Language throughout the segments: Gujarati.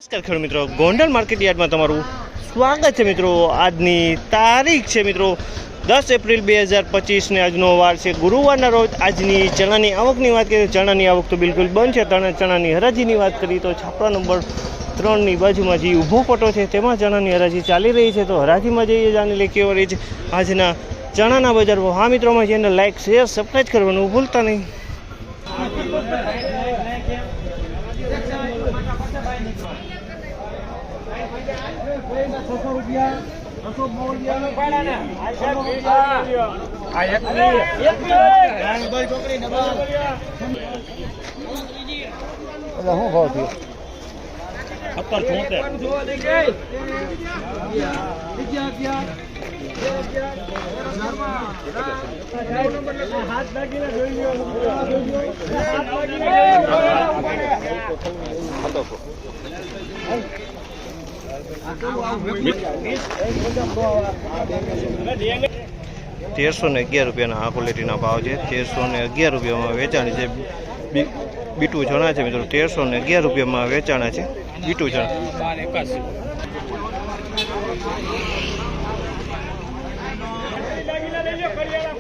નમસ્કાર ખેડૂત મિત્રો, ગોંડલ માર્કેટ યાર્ડમાં તમારું સ્વાગત છે મિત્રો। આજની તારીખ છે મિત્રો 10 એપ્રિલ 2025 ને આજનો વાર છે ગુરુવારના રોજ। આજની ચણાની આવકની વાત કરીએ તો ચણાની આવક તો બિલકુલ બંધ છે। ચણાની હરાજીની વાત કરીએ તો છાપરા નંબર 3ની બાજુમાં જે ઊભો પટ્ટો છે તેમાં ચણાની હરાજી ચાલી રહી છે। તો હરાજીમાં જઈએ જાણી લે કેવો રહી છે આજના ચણાના બજાર ભાવ। હા મિત્રો, અમારી ચેનલ લાઈક શેર સબસ્ક્રાઈબ કરવાનું ભૂલતા નહીં। ₹1311 આ ક્વોલિટીના ભાવ છે। ₹1311 વેચાણ છે। બીટું ચણા છે મિત્રો, ₹1311 વેચાણા છે બીટું ચણા।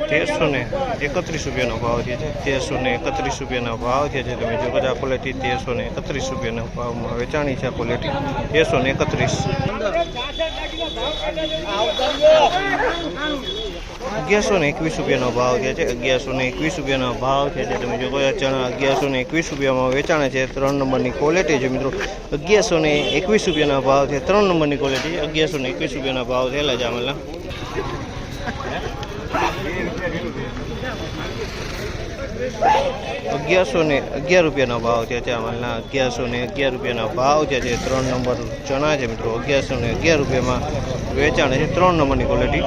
₹1331 ભાવ છે। ₹1331 ભાવ છે। તમે જો આ ક્વોલિટી ₹1331 ભાવમાં વેચાણી છે। આ ક્વોલિટી 1331। ₹1121 ભાવ છે। ₹1121 ભાવ છે। તમે જો ચણા ₹1121 વેચાણા છે। 3 નંબરની ક્વોલિટી છે મિત્રો। ₹1121 ભાવ છે। 3 નંબરની ક્વોલિટી ₹1121 ભાવ થયેલા છે આમેલા। ₹1111 ભાવ છે। આમેલા ₹1111 ભાવ છે। 3 નંબર ચણા છે મિત્રો, ₹1111 વેચાણ છે। 3 નંબરની ક્વોલિટી।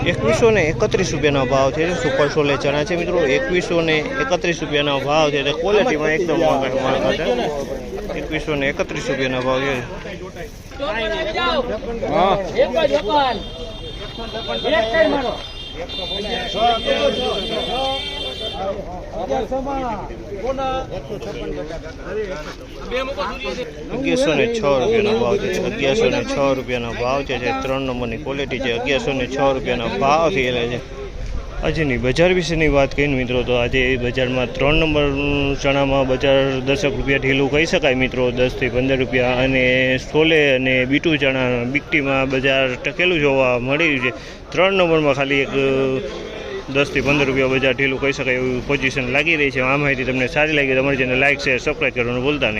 ₹2131 ભાવ છે। સુપર સોલે ચણા છે મિત્રો, ₹2131 ભાવ છે। ક્વોલિટીમાં એકદમ મોંઘા છે। ₹2131 ભાવ છે। ₹1106 ભાવ છે। ₹1106 ભાવ છે। 3 નંબરની ક્વોલિટી છે। ₹1106 ભાવ થયેલા છે। આજની બજાર વિશેની વાત કરીને મિત્રો તો આજે બજારમાં 3 નંબર ચણામાં બજાર ₹10 ઢીલું કહી શકાય મિત્રો, ₹10 થી ₹15। અને સોલે અને બીટું ચણા બીકટીમાં બજાર ટકેલું જોવા મળી રહ્યું છે। 3 નંબરમાં ખાલી એક ₹10 થી ₹15 બજાર ઢીલું કહી શકાય એવી પોઝિશન લાગી રહી છે। આ માહિતી તમને સારી લાગી તો અમારી ચેનલ લાઈક શેર સબસ્ક્રાઈબ કરવાનું ભૂલતા નહીં।